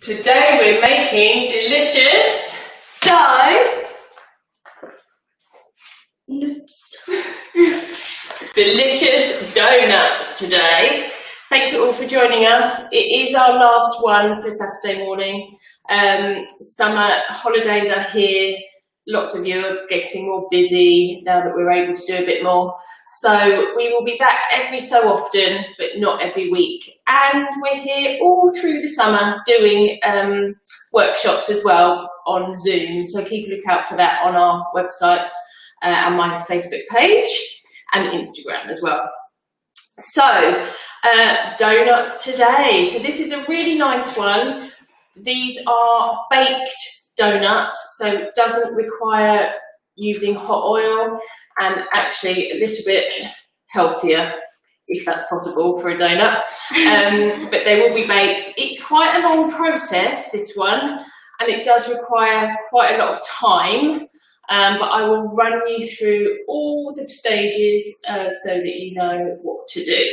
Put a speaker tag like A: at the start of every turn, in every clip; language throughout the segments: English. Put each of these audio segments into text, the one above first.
A: Today we're making delicious delicious donuts today. Thank you all for joining us. It is our last one for Saturday morning. Summer holidays are here. Lots of you are getting more busy now that we're able to do a bit more. So we will be back every so often, but not every week. And we're here all through the summer doing workshops as well on Zoom. So keep a look out for that on our website and my Facebook page and Instagram as well. So donuts today. So this is a really nice one. These are baked donuts, so it doesn't require using hot oil, and actually a little bit healthier if that's possible for a donut. But they will be baked. It's quite a long process, this one, and it does require quite a lot of time, but I will run you through all the stages so that you know what to do.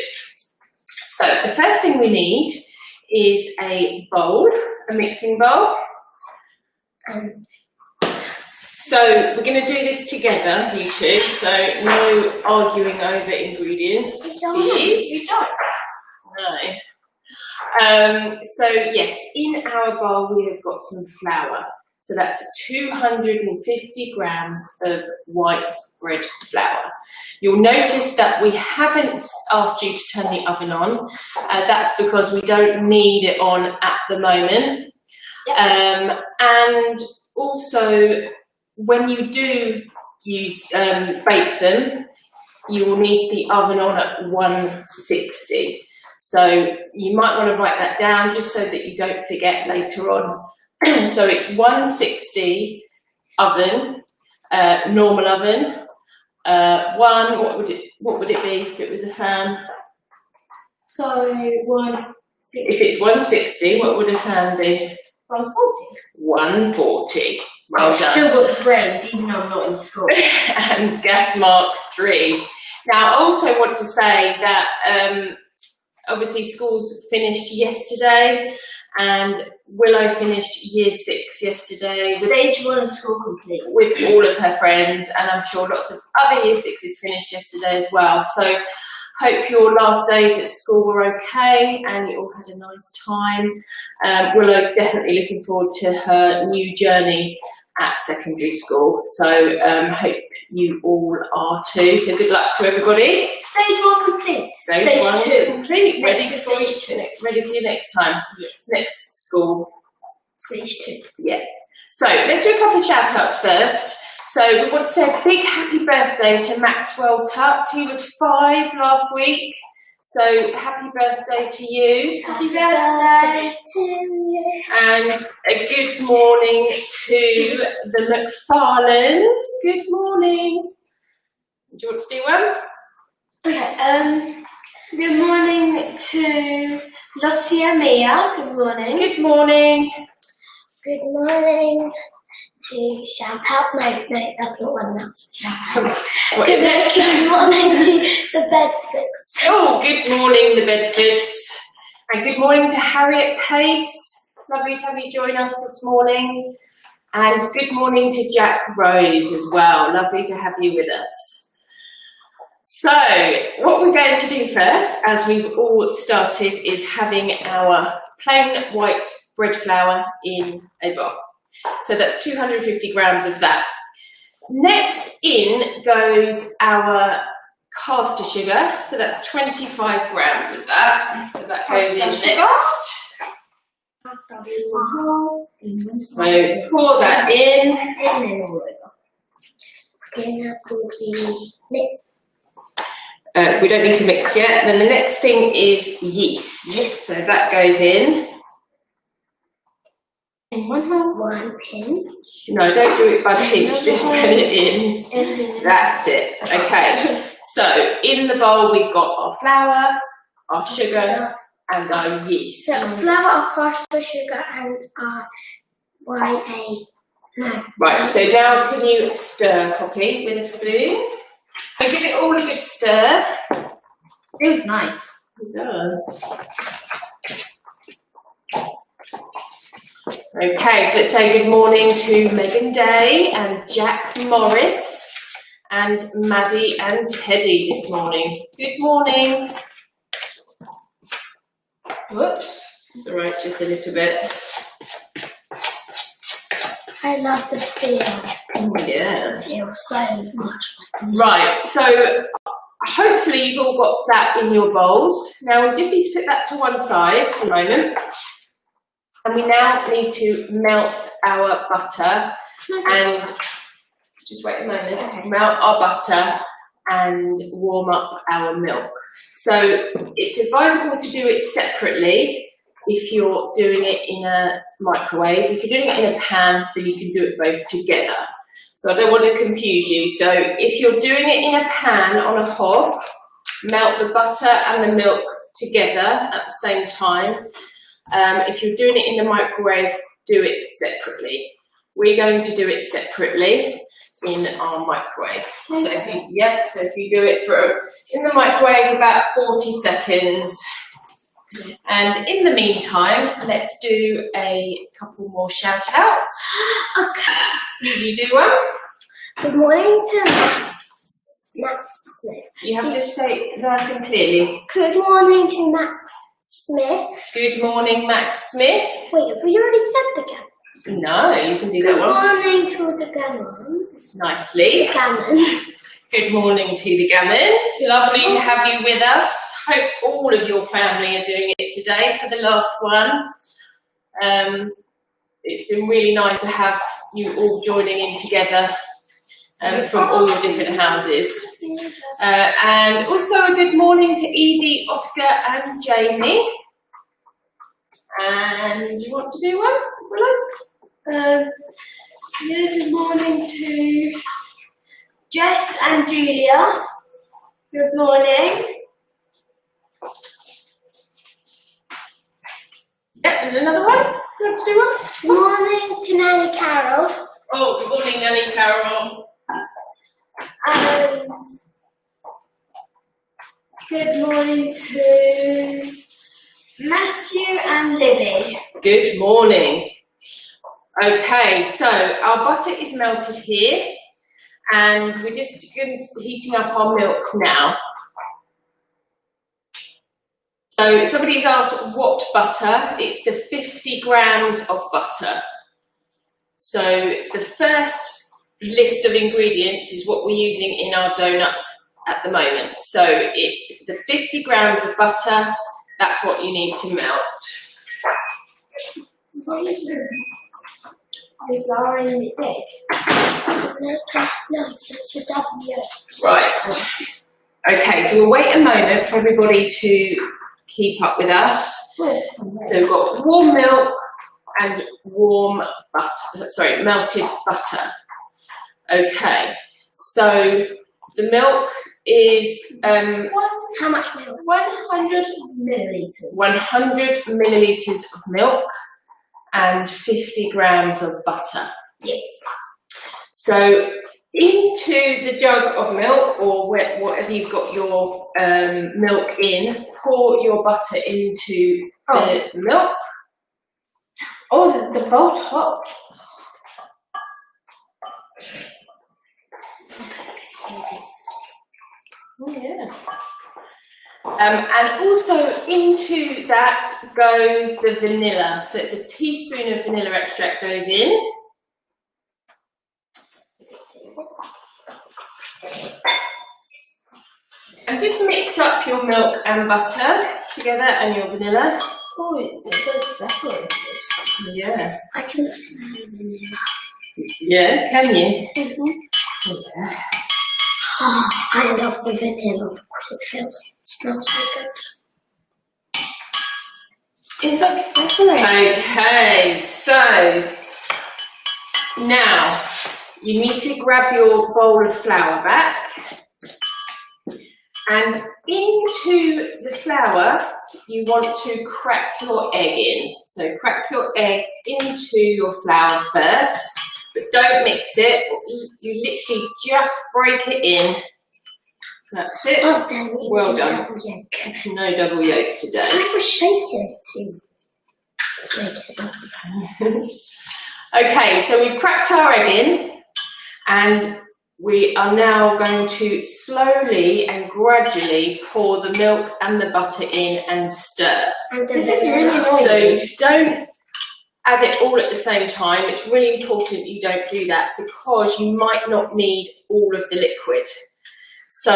A: So the first thing we need is a bowl, a mixing bowl. So we're going to do this together, you two, so no arguing over ingredients, please. No. So yes, in our bowl we have got some flour. So that's 250 grams of white bread flour. You'll notice that we haven't asked you to turn the oven on. That's because we don't need it on at the moment. And also, when you do use bake them, you will need the oven on at 160. So you might want to write that down just so that you don't forget later on. So it's 160 oven, normal oven. What would it be if it was a fan?
B: So 160.
A: If it's 160, what would a fan be?
B: 140.
A: 140. Well done.
B: Still got the brains, even though I'm not in school.
A: And gas mark 3. Now, I also want to say that obviously schools finished yesterday, and Willow finished year 6 yesterday.
B: Stage 1 of school complete.
A: With all of her friends, and I'm sure lots of other year 6s finished yesterday as well. So hope your last days at school were okay and you all had a nice time. Willow's definitely looking forward to her new journey at secondary school. So hope you all are too. So good luck to everybody.
B: Stage 1 complete.
A: Stage 1
B: 2
A: complete.
B: Ready for
A: you next time.
B: Yes.
A: Next school.
B: Stage 2.
A: Yeah. So let's do a couple of shout outs first. So we want to say a big happy birthday to Maxwell Tutt. He was 5 last week. So happy birthday to you.
B: Happy birthday to you.
A: And a good morning to the McFarlanes. Good morning. Do you want to do one?
B: Okay. Good morning to Lottie and Mia. Good morning.
A: Good morning.
B: Good morning to shout out. No, that's not one else.
A: What is it?
B: Good morning to the Bedfords.
A: Oh, good morning, the Bedfords. And good morning to Harriet Pace. Lovely to have you join us this morning. And good morning to Jack Rose as well. Lovely to have you with us. So, what we're going to do first, as we've all started, is having our plain white bread flour in a bowl. So that's 250 grams of that. Next in goes our caster sugar. So that's 25 grams of that. So that goes in next. So pour that in. We don't need to mix yet. Then the next thing is yeast. So that goes in.
B: One pinch.
A: No, don't do it by pinch, just put it in. That's it. Okay. So in the bowl we've got our flour, our sugar, and our yeast.
B: So flour, our caster sugar, and our No.
A: Right, so now can you stir, Poppy, with a spoon? So give it all a good stir.
B: It was nice.
A: It does. Okay, so let's say good morning to Megan Day and Jack Morris and Maddie and Teddy this morning. Good morning. Whoops, it's all right, just a little bit.
B: I love the feel.
A: Yeah.
B: It feels so much like
A: Right, so hopefully you've all got that in your bowls. Now we just need to put that to one side for a moment. And we now need to melt our butter and, just wait a moment, melt our butter and warm up our milk. So it's advisable to do it separately if you're doing it in a microwave. If you're doing it in a pan, then you can do it both together. So I don't want to confuse you. So if you're doing it in a pan on a hob, melt the butter and the milk together at the same time. If you're doing it in the microwave, do it separately. We're going to do it separately in our microwave. So if you do it in the microwave about 40 seconds. And in the meantime, let's do a couple more shout outs.
B: Okay.
A: You do one?
B: Good morning to Max Smith.
A: You have to say it nice and clearly.
B: Good morning to Max Smith.
A: Good morning, Max Smith.
B: Wait, have we already said the gammon?
A: No, you can do that one.
B: Good morning to the gammon.
A: Nicely.
B: Gammon.
A: Good morning to the gammons. Lovely to have you with us. Hope all of your family are doing it today for the last one. It's been really nice to have you all joining in together from all your different houses. And also a good morning to Evie, Oscar and Jamie. And you want to do one, Willow?
B: Good morning to Jess and Julia. Good morning.
A: Yeah, and another one? You want to do one?
B: Good morning to Nanny Carol.
A: Oh, good morning, Nanny Carol.
B: And good morning to Matthew and Libby.
A: Good morning. Okay, so our butter is melted here and we're just heating up our milk now. So somebody's asked what butter. It's the 50 grams of butter. So the first list of ingredients is what we're using in our donuts at the moment. So it's the 50 grams of butter. That's what you need to melt.
B: What are you doing? Are you flouring the egg? No, it's a double yolk.
A: Right. Okay, so we'll wait a moment for everybody to keep up with us. So we've got warm milk and warm butter, sorry, melted butter. Okay, so the milk is
B: how much milk?
A: 100
B: millilitres.
A: 100 millilitres of milk and 50 grams of butter.
B: Yes.
A: So into the jug of milk or whatever you've got your milk in, pour your butter into the milk. Oh, the bowl's hot. Oh yeah. And also into that goes the vanilla. So it's a teaspoon of vanilla extract goes in. And just mix up your milk and butter together and your vanilla. Oh, it's so separated. Yeah.
B: I can smell vanilla.
A: Yeah, can you?
B: Mm-hmm.
A: Yeah.
B: Oh, I love the vanilla because it smells so good.
A: It's like separated. Okay, so now you need to grab your bowl of flour back, and into the flour you want to crack your egg in. So crack your egg into your flour first, but don't mix it. You literally just break it in. That's it.
B: Oh, then
A: Well done.
B: Double yolk.
A: No double yolk today.
B: I was shaking it too.
A: Okay, so we've cracked our egg in, and we are now going to slowly and gradually pour the milk and the butter in and stir.
B: This is really annoying.
A: So don't add it all at the same time. It's really important you don't do that because you might not need all of the liquid. So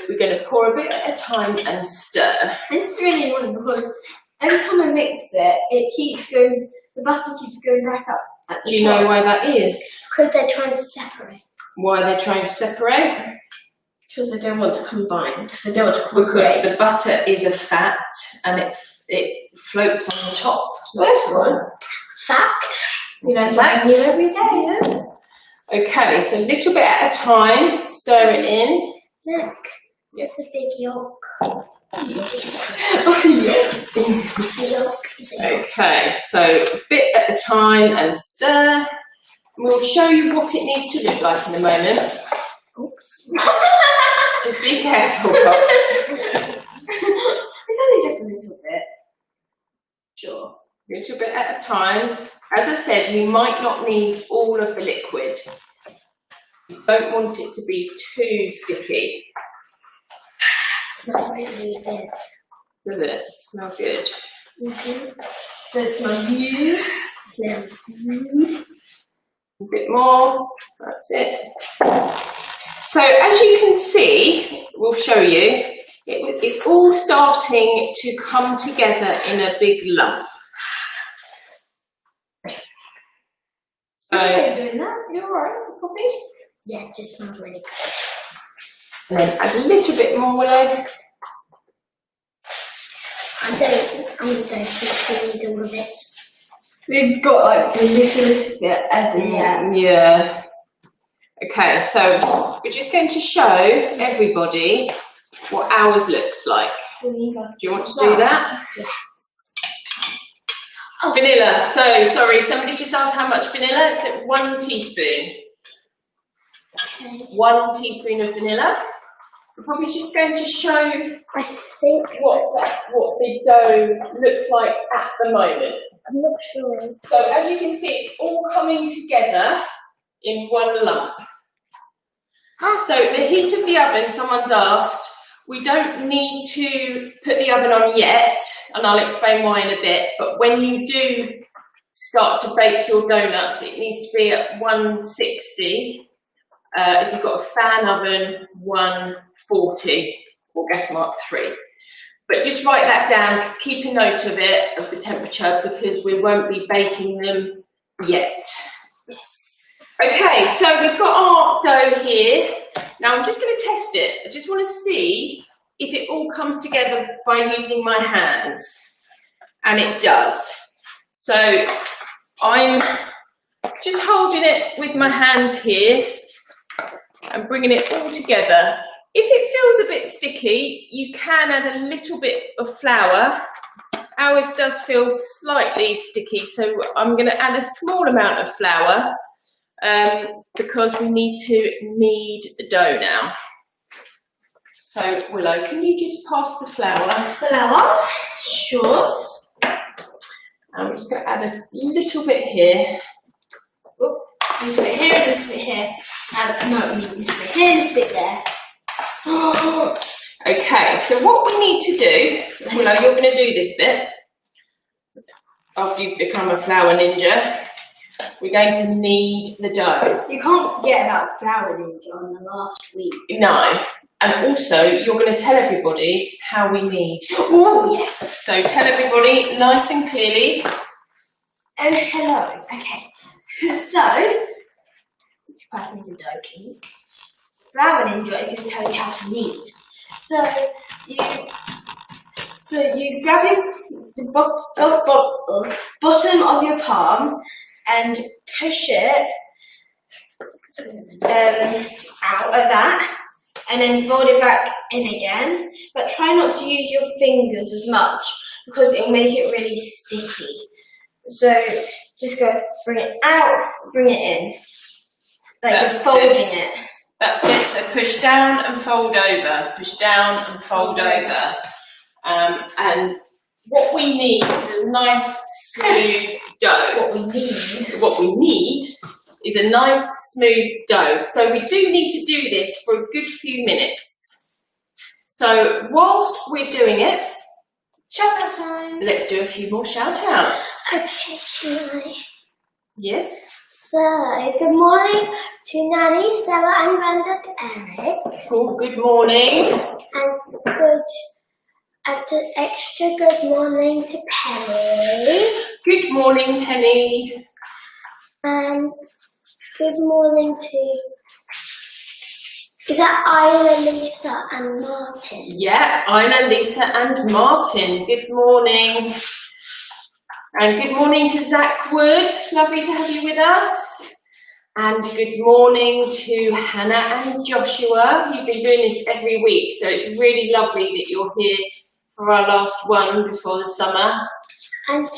A: we're going to pour a bit at a time and stir.
B: This is really annoying because every time I mix it, the butter keeps going back up at the top.
A: Do you know why that is?
B: Because they're trying to separate.
A: Why they're trying to separate?
B: Because they don't want to combine. They don't want to
A: Because the butter is a fat and it floats on the top.
B: That's good. Fact. You know,
A: Fact.
B: new every day, yeah?
A: Okay, so a little bit at a time, stir it in.
B: Look, it's a big yolk.
A: What's a yolk?
B: A yolk is a yolk.
A: Okay, so a bit at a time and stir. We'll show you what it needs to look like in a moment.
B: Oops.
A: Just be careful, Pops.
B: It's only just a little bit.
A: Sure. A little bit at a time. As I said, you might not need all of the liquid. You don't want it to be too sticky.
B: Smells really good.
A: Does it smell good?
B: Mm-hmm. Does it smell good? Smells good.
A: A bit more. That's it. So as you can see, we'll show you, it's all starting to come together in a big lump.
B: You're doing that? You're alright, Poppy? Yeah, it just smells really good.
A: And then add a little bit more, Willow.
B: I don't think we need all of it.
C: We've got like the littlest bit everywhere.
A: Yeah. Okay, so we're just going to show everybody what ours looks like. Do you want to do that?
B: Yes.
A: Oh. Vanilla. So, sorry, somebody just asked how much vanilla. It's at 1 teaspoon.
B: Okay.
A: 1 teaspoon of vanilla. So probably just going to show
B: I think
A: what the dough looks like at the moment.
B: I'm not sure.
A: So as you can see, it's all coming together in one lump. So the heat of the oven, someone's asked, we don't need to put the oven on yet, and I'll explain why in a bit, but when you do start to bake your donuts, it needs to be at 160. If you've got a fan oven, 140 or gas mark 3. But just write that down, keep a note of it, of the temperature, because we won't be baking them yet.
B: Yes.
A: Okay, so we've got our dough here. Now I'm just going to test it. I just want to see if it all comes together by using my hands. And it does. So I'm just holding it with my hands here and bringing it all together. If it feels a bit sticky, you can add a little bit of flour. Ours does feel slightly sticky, so I'm going to add a small amount of flour because we need to knead the dough now. So Willow, can you just pass the flour?
B: Flour, sure.
A: And we're just going to add a little bit here.
B: Oh, this bit here, this bit here. No, I mean this bit here, this bit there.
A: Okay, so what we need to do, Willow, you're going to do this bit after you've become a flour ninja. We're going to knead the dough.
B: You can't forget about flour ninja on the last week.
A: No, and also you're going to tell everybody how we knead.
B: Oh yes.
A: So tell everybody nice and clearly.
B: Oh hello. Okay. So, pass me the dough, please. Flour ninja is going to tell you how to knead. So you grab the bottom of your palm and push it out like that, and then fold it back in again. But try not to use your fingers as much because it'll make it really sticky. So just go bring it out, bring it in, like you're folding it.
A: That's it. So push down and fold over. Push down and fold over. And what we need is a nice smooth dough. What we need is a nice smooth dough. So we do need to do this for a good few minutes. So whilst we're doing it,
B: Shout out time.
A: let's do a few more shout outs.
B: Okay, can I?
A: Yes?
B: So, good morning to Nanny, Stella and Granddad Eric.
A: Cool, good morning.
B: And an extra good morning to Penny.
A: Good morning, Penny.
B: And good morning to, is that Isla, Lisa and Martin?
A: Yeah, Ina, Lisa and Martin. Good morning. And good morning to Zach Wood. Lovely to have you with us. And good morning to Hannah and Joshua. You've been doing this every week, so it's really lovely that you're here for our last one before the summer.
B: And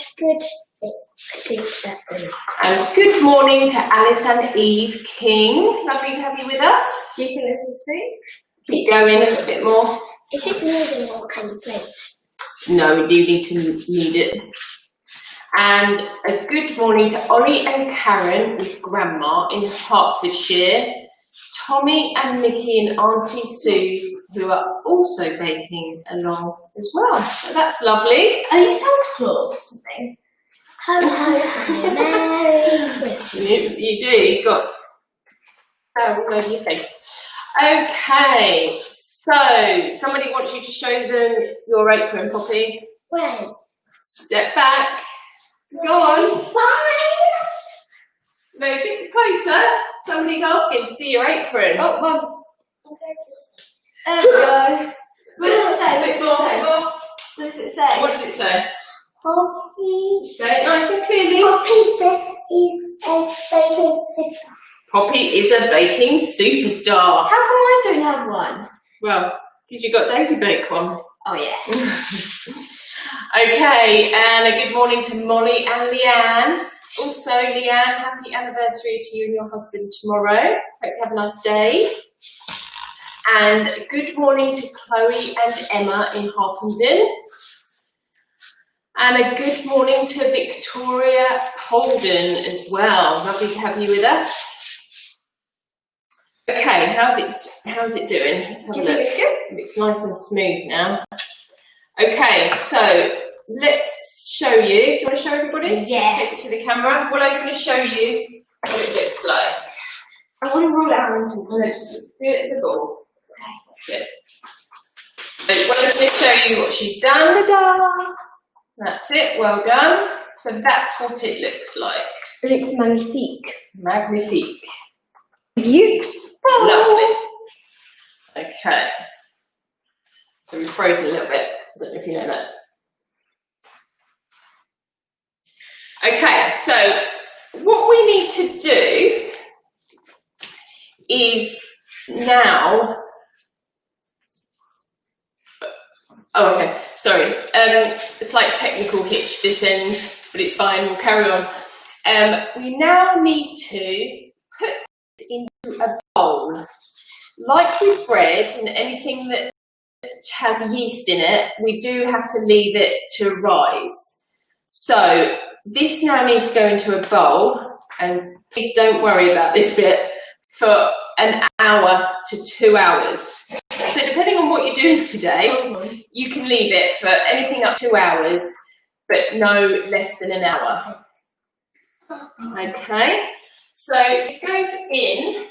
A: good morning to Alice and Eve King. Lovely to have you with us.
B: Do you think this is food?
A: Keep going a little bit more.
B: Is it moving or can you plate?
A: No, we do need to knead it. And a good morning to Ollie and Karen with Grandma in Hertfordshire, Tommy and Nikki and Auntie Suze, who are also baking along as well. So that's lovely.
B: Are you Santa Claus or something? Ho, ho, ho, Merry Christmas.
A: Yes, you do. You've got all over your face. Okay, so somebody wants you to show them your apron, Poppy.
B: When?
A: Step back. Go on.
B: Bye!
A: No, a bit closer. Somebody's asking to see your apron.
B: Oh, Mum. There we go. What does it say?
A: A bit more.
B: What does it say?
A: What does it say?
B: Poppy.
A: Say it nice and clearly.
B: Poppy is a baking superstar.
A: Poppy is a baking superstar.
B: How come I don't have one?
A: Well, because you got Daisy Bake one.
B: Oh yeah.
A: Okay, and a good morning to Molly and Leanne. Also, Leanne, happy anniversary to you and your husband tomorrow. Hope you have a nice day. And a good morning to Chloe and Emma in Harpenden. And a good morning to Victoria Holden as well. Lovely to have you with us. Okay, how's it doing? Let's have a look. It looks nice and smooth now. Okay, so let's show you. Do you want to show everybody?
B: Yes.
A: Take it to the camera. Well, I was going to show you what it looks like.
B: I want to roll it around.
A: No, just do it as a ball. Okay, that's it. So, well, I'm going to show you what she's done.
B: Ta-da!
A: That's it, well done. So that's what it looks like.
B: It looks magnifique.
A: Magnifique.
B: Beautiful.
A: Lovely. Okay. So we've frozen a little bit. I don't know if you know that. Okay, so what we need to do is now. Oh, okay, sorry. Slight technical hitch this end, but it's fine, we'll carry on. We now need to put it into a bowl. Like with bread and anything that has yeast in it, we do have to leave it to rise. So this now needs to go into a bowl, and please don't worry about this bit, for an hour to 2 hours. So depending on what you're doing today, you can leave it for anything up to 2 hours, but no less than an hour. Okay, so this goes in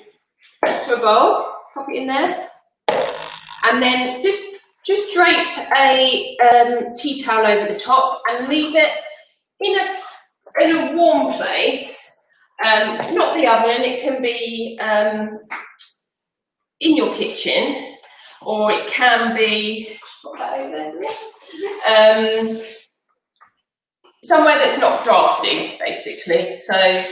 A: to a bowl, pop it in there, and then just drape a tea towel over the top and leave it in a warm place. Not the oven, it can be in your kitchen, or it can be somewhere that's not drafty, basically. So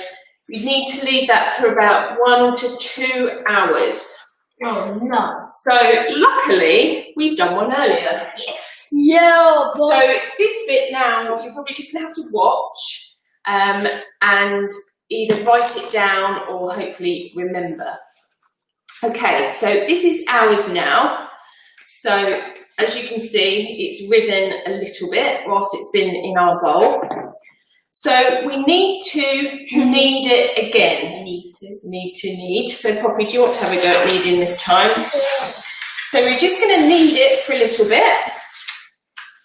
A: you need to leave that for about 1 to 2 hours.
B: Oh no.
A: So luckily, we've done one earlier.
B: Yes. Yeah.
A: So this bit now, you're probably just going to have to watch and either write it down or hopefully remember. Okay, so this is ours now. So as you can see, it's risen a little bit whilst it's been in our bowl. So we need to knead it again. Need to knead. So Poppy, do you want to have a go at kneading this time? So we're just going to knead it for a little bit.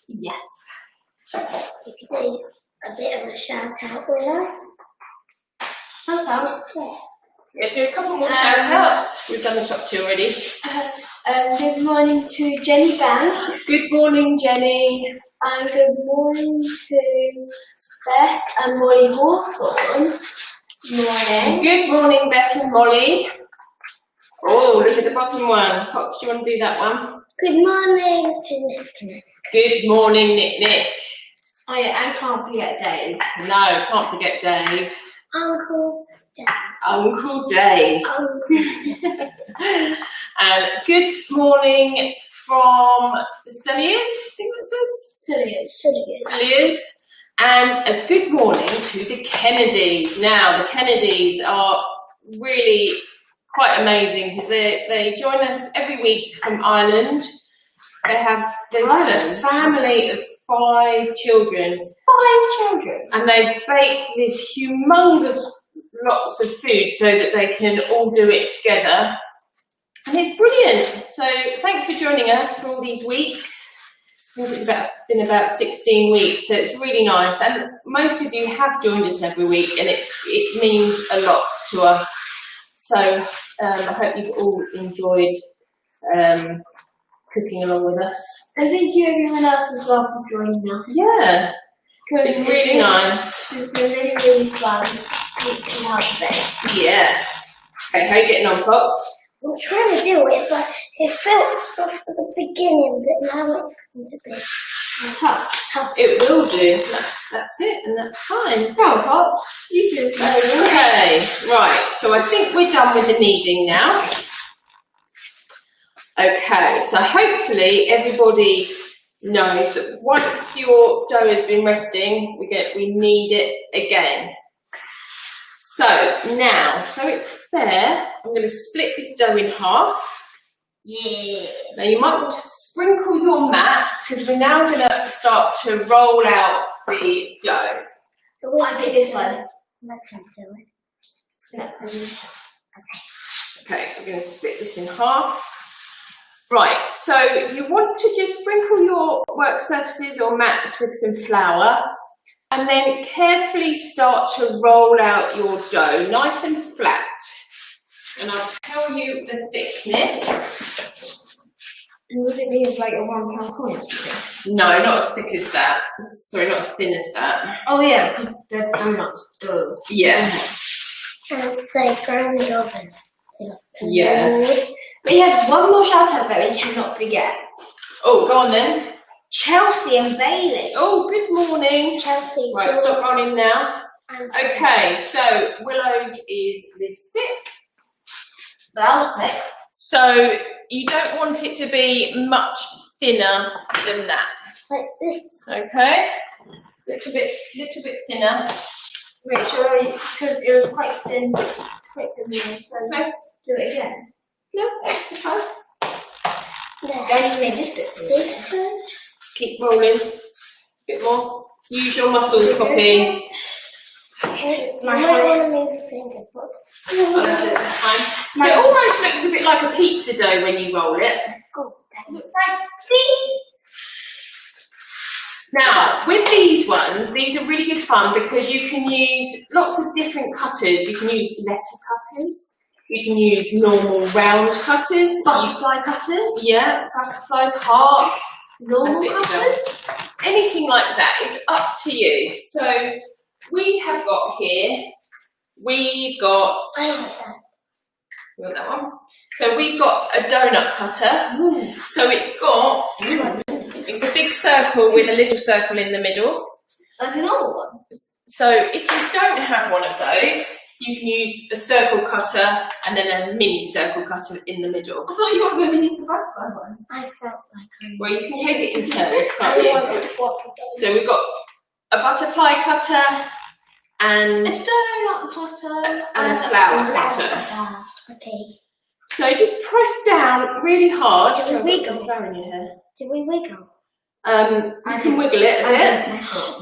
B: Yes. You could do a bit of a shout out, will I? Shout out?
A: We'll do a couple more shout outs. We've done the top 2 already.
B: Good morning to Jenny Banks.
A: Good morning, Jenny.
B: And good morning to Beth and Molly Hawthorne. Morning.
A: Good morning, Beth and Molly. Oh, look at the bottom one. Pops, do you want to do that one?
B: Good morning to Nick.
A: Good morning, Nick.
B: Oh yeah, and can't forget Dave.
A: No, can't forget Dave.
B: Uncle Dave.
A: Uncle Dave. And good morning from the Celliers, I think that says? Celliers. And a good morning to the Kennedys. Now, the Kennedys are really quite amazing because they join us every week from Ireland. There's a family of 5 children.
B: 5 children.
A: And they bake this humongous lots of food so that they can all do it together. And it's brilliant. So thanks for joining us for all these weeks. I think it's been about 16 weeks, so it's really nice. And most of you have joined us every week, and it means a lot to us. So I hope you've all enjoyed cooking along with us.
B: And thank you everyone else as well for joining us.
A: Yeah, it's really nice.
B: It's been really, really fun teaching how to bake.
A: Yeah. Okay, how are you getting on, Pops?
B: I'm trying to do it, but it felt soft at the beginning, but now it's a bit tough.
A: It will do. That's it, and that's fine.
B: No, Pops, you do it.
A: Okay, right. So I think we're done with the kneading now. Okay, so hopefully everybody knows that once your dough has been resting, we knead it again. So now, so it's fair, I'm going to split this dough in half.
B: Yeah.
A: Now you might want to sprinkle your mats because we're now going to start to roll out the dough.
B: I think this one.
A: Okay, we're going to split this in half. Right, so you want to just sprinkle your work surfaces or mats with some flour and then carefully start to roll out your dough, nice and flat. And I'll tell you the thickness.
B: And would it be like a £1 coin?
A: No, not as thick as that. Sorry, not as thin as that.
B: Oh yeah, the donuts dough.
A: Yeah.
B: And they grind the oven.
A: Yeah.
B: We have one more shout out that we cannot forget.
A: Oh, go on then.
B: Chelsea and Bailey.
A: Oh, good morning.
B: Chelsea.
A: Right, stop rolling now.
B: And
A: Okay, so Willow's is this thick.
B: Well, quick.
A: So you don't want it to be much thinner than that.
B: Like this.
A: Okay, little bit thinner.
B: Make sure, because it was quite thin here, so
A: Okay.
B: do it again.
A: No, that's fine.
B: Don't you make this bit big?
A: Keep rolling. A bit more. Use your muscles, Poppy.
B: Okay, my want to move your finger.
A: That's it. That's fine. So it almost looks a bit like a pizza dough when you roll it.
B: Oh, looks like this.
A: Now, with these ones, these are really good fun because you can use lots of different cutters. You can use letter cutters. You can use normal round cutters.
B: Butterfly cutters.
A: Yeah, butterflies, hearts,
B: Normal cutters.
A: anything like that. It's up to you. So we have got here, we've got,
B: I like that.
A: you want that one? So we've got a donut cutter. So it's a big circle with a little circle in the middle.
B: Like a normal one.
A: So if you don't have one of those, you can use a circle cutter and then a mini circle cutter in the middle.
B: I thought you were going to use the butterfly one. I felt like
A: Well, you can take it in turns, can't you? So we've got a butterfly cutter and
B: a donut cutter
A: and a flower cutter.
B: Okay.
A: So just press down really hard.
B: Did we wiggle?
A: Flour in your hair.
B: Did we wiggle?
A: You can wiggle it a bit.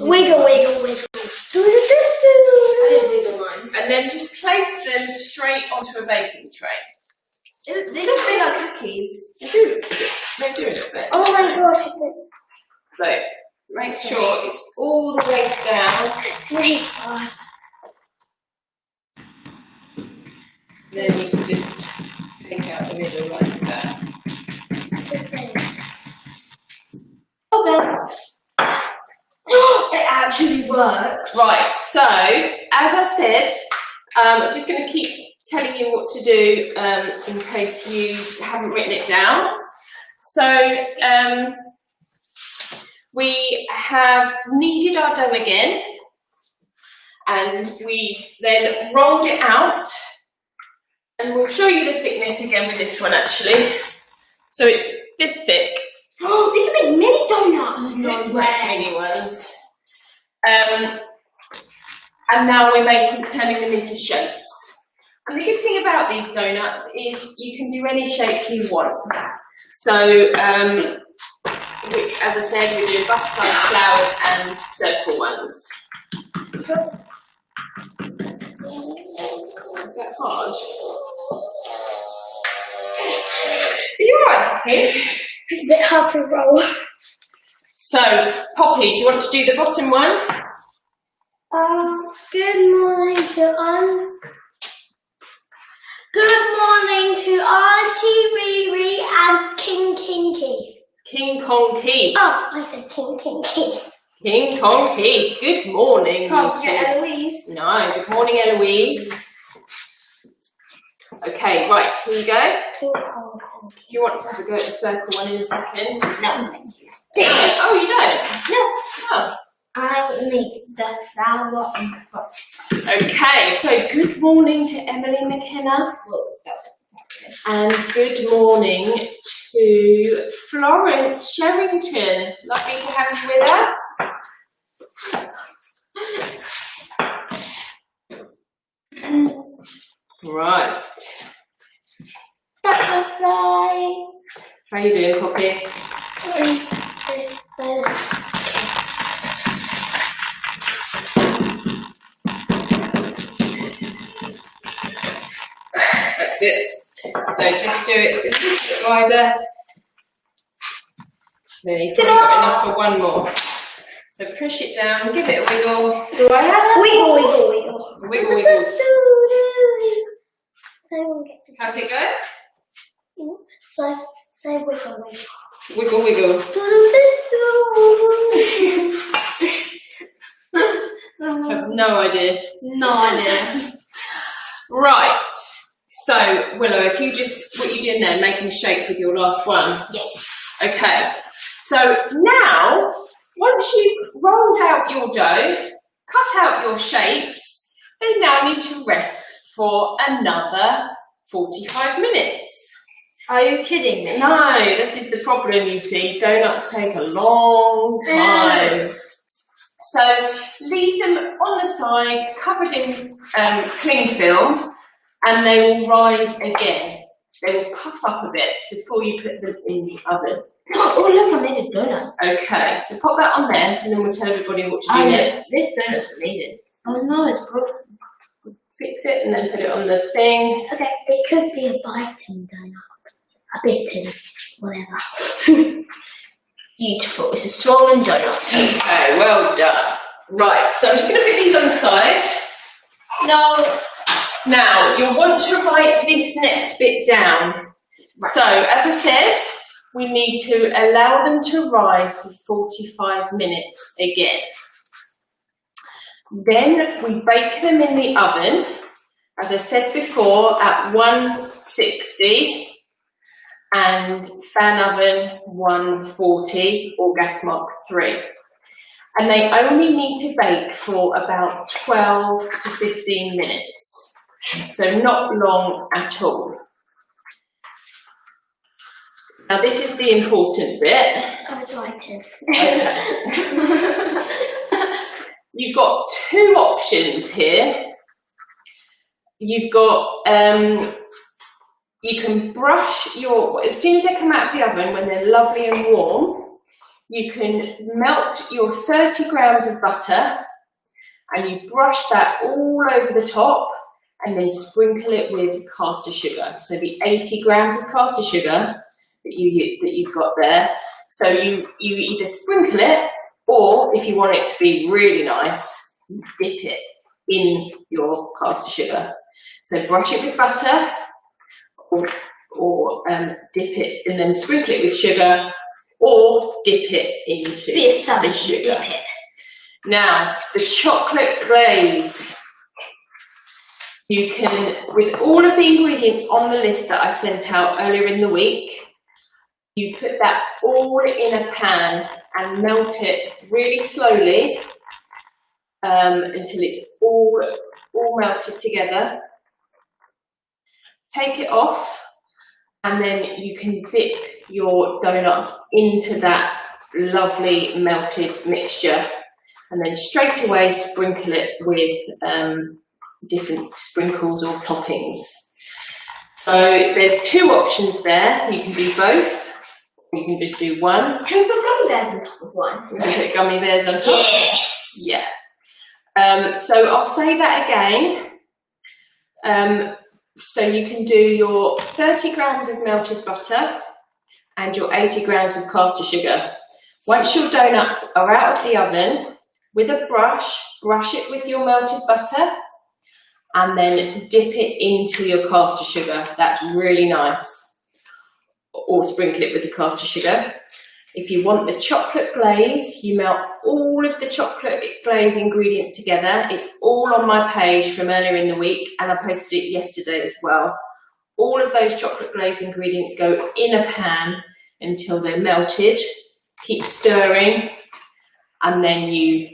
B: Wiggle, wiggle, wiggle. I didn't wiggle mine.
A: And then just place them straight onto a baking tray.
B: They look big like cookies.
A: They do look good. They do a little bit.
B: Oh my gosh,
A: So make sure it's all the way down.
B: it's really hard.
A: Then you can just take out the middle like that.
B: Okay. It actually works.
A: Right, so as I said, I'm just going to keep telling you what to do in case you haven't written it down. So we have kneaded our dough again, and we then rolled it out, and we'll show you the thickness again with this one actually. So it's this thick.
B: Oh, these are big mini donuts.
A: No way. Mini ones. And now we're turning them into shapes. And the good thing about these donuts is you can do any shape you want. So, as I said, we're doing butterflies, flowers, and circle ones. Is that hard?
B: Are you alright, Poppy? It's a bit hard to roll.
A: So, Poppy, do you want to do the bottom one?
B: Good morning to Good morning to Auntie Riri and King Kinky.
A: King Kong Key.
B: Oh, I said King Kinky.
A: King Kong Key. Good morning.
B: Can't
A: you
B: forget
A: two.
B: Eloise.
A: No, good morning, Eloise. Okay, right, here you go.
B: King Kong Kinky.
A: Do you want to have a go at the circle one in a second?
B: No, thank you.
A: Oh, you don't?
B: No.
A: Oh.
B: I need the flour and the pot.
A: Okay, so good morning to Emily McKenna. And good morning to Florence Sherrington. Lovely to have you with us. Right.
B: Butterfly.
A: How are you doing, Poppy? That's it. So just do it a little bit wider. There, you've probably got enough for one more. So push it down, give it a wiggle.
B: Do I have wiggle, wiggle, wiggle.
A: Wiggle, wiggle. How's it go?
B: Say wiggle, wiggle.
A: Wiggle, wiggle. I have no idea.
B: No idea.
A: Right. So, Willow, if you just, what you're doing there, making a shape with your last one.
B: Yes.
A: Okay. So now, once you've rolled out your dough, cut out your shapes, they now need to rest for another 45 minutes.
B: Are you kidding me?
A: No, this is the problem, you see. Donuts take a long time. So leave them on the side, covered in cling film, and they will rise again. They will puff up a bit before you put them in the oven.
B: Oh, look, I made a donut.
A: Okay, so pop that on there, so then we'll tell everybody what to do next.
B: This donut's amazing. Oh no, it's broken.
A: Fix it and then put it on the thing.
B: Okay, it could be a biting donut. A bitten, whatever. Beautiful, it's a swollen donut.
A: Okay, well done. Right, so I'm just going to put these on the side.
B: No.
A: Now, you'll want to write this next bit down. Right. So, as I said, we need to allow them to rise for 45 minutes again. Then we bake them in the oven, as I said before, at 160 and fan oven 140 or gas mark 3. And they only need to bake for about 12 to 15 minutes. So not long at all. Now this is the important bit.
B: I'm excited.
A: Okay. You've got two options here. You've got you can brush as soon as they come out of the oven, when they're lovely and warm, you can melt your 30 grams of butter and you brush that all over the top and then sprinkle it with caster sugar. So the 80 grams of caster sugar that you've got there. So you either sprinkle it, or if you want it to be really nice, dip it in your caster sugar. So brush it with butter, or dip it and then sprinkle it with sugar, or dip it into the sugar.
B: Dip it.
A: Now, the chocolate glaze. You can, with all of the ingredients on the list that I sent out earlier in the week, you put that all in a pan and melt it really slowly until it's all melted together. Take it off, and then you can dip your donuts into that lovely melted mixture, and then straight away sprinkle it with different sprinkles or toppings. So there's two options there. You can do both, or you can just do one.
B: Can we put gummy bears on top of one?
A: You can put gummy bears on top.
B: Yes.
A: Yeah. So I'll say that again. So you can do your 30 grams of melted butter and your 80 grams of caster sugar. Once your donuts are out of the oven, with a brush it with your melted butter and then dip it into your caster sugar. That's really nice. Or sprinkle it with the caster sugar. If you want the chocolate glaze, you melt all of the chocolate glaze ingredients together. It's all on my page from earlier in the week, and I posted it yesterday as well. All of those chocolate glaze ingredients go in a pan until they're melted. Keep stirring, and then you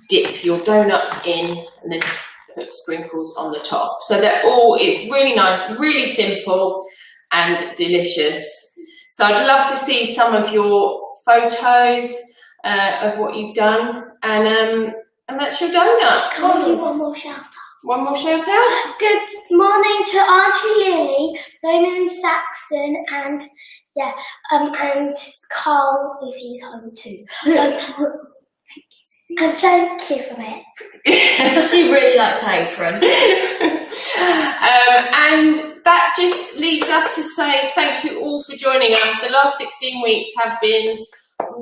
A: dip your donuts in and then put sprinkles on the top. So it's really nice, really simple and delicious. So I'd love to see some of your photos of what you've done, and that's your donut.
B: Can we do one more shout out?
A: One more shout out?
B: Good morning to Auntie Lily, Roman and Saxon, and and Carl, if he's home too. And thank you for it.
C: She really liked her apron.
A: And that just leaves us to say thank you all for joining us. The last 16 weeks have been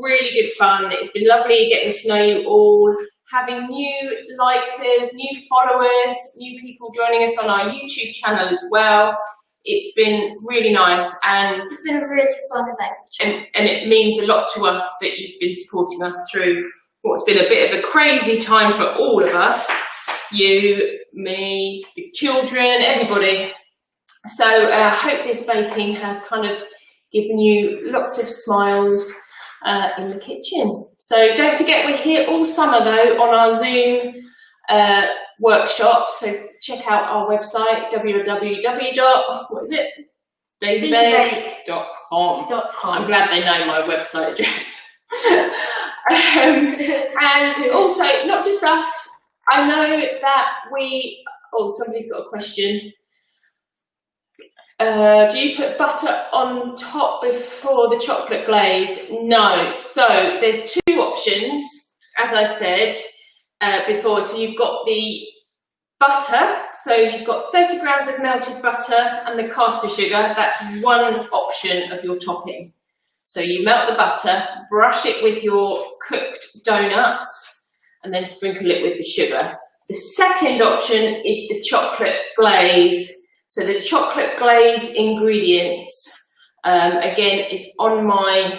A: really good fun. It's been lovely getting to know you all, having new likers, new followers, new people joining us on our YouTube channel as well. It's been really nice, and
B: It's been a really fun adventure.
A: and it means a lot to us that you've been supporting us through what's been a bit of a crazy time for all of us. You, me, the children, everybody. So I hope this baking has kind of given you lots of smiles in the kitchen. So don't forget, we're here all summer though on our Zoom workshop. So check out our website, daisybake.com. I'm glad they know my website address. And also, not just us, I know that somebody's got a question. Do you put butter on top before the chocolate glaze? No. So there's two options, as I said before. So you've got the butter. So you've got 30 grams of melted butter and the caster sugar. That's one option of your topping. So you melt the butter, brush it with your cooked donuts, and then sprinkle it with the sugar. The second option is the chocolate glaze. So the chocolate glaze ingredients, again, is on my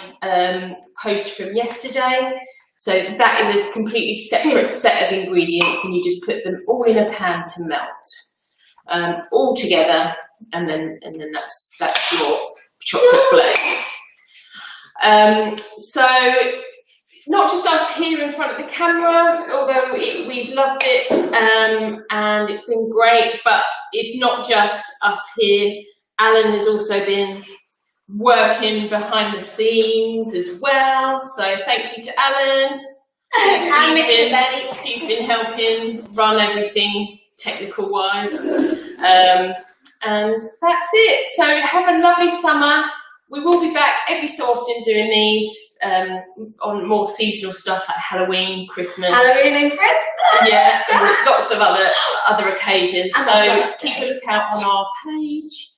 A: post from yesterday. So that is a completely separate set of ingredients, and you just put them all in a pan to melt, all together, and then that's your chocolate glaze. So not just us here in front of the camera, although we've loved it and it's been great, but it's not just us here. Alan has also been working behind the scenes as well, so thank you to Alan. He's been helping run everything technical wise, And that's it. So have a lovely summer. We will be back every so often doing these on more seasonal stuff like Halloween, Christmas.
B: Halloween and Christmas.
A: Yeah, and lots of other occasions.
B: And
A: So
B: birthday.
A: keep a lookout on our page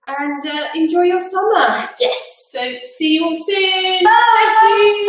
A: and enjoy your summer.
B: Yes.
A: So see you all soon.
B: Bye.
A: Thank you.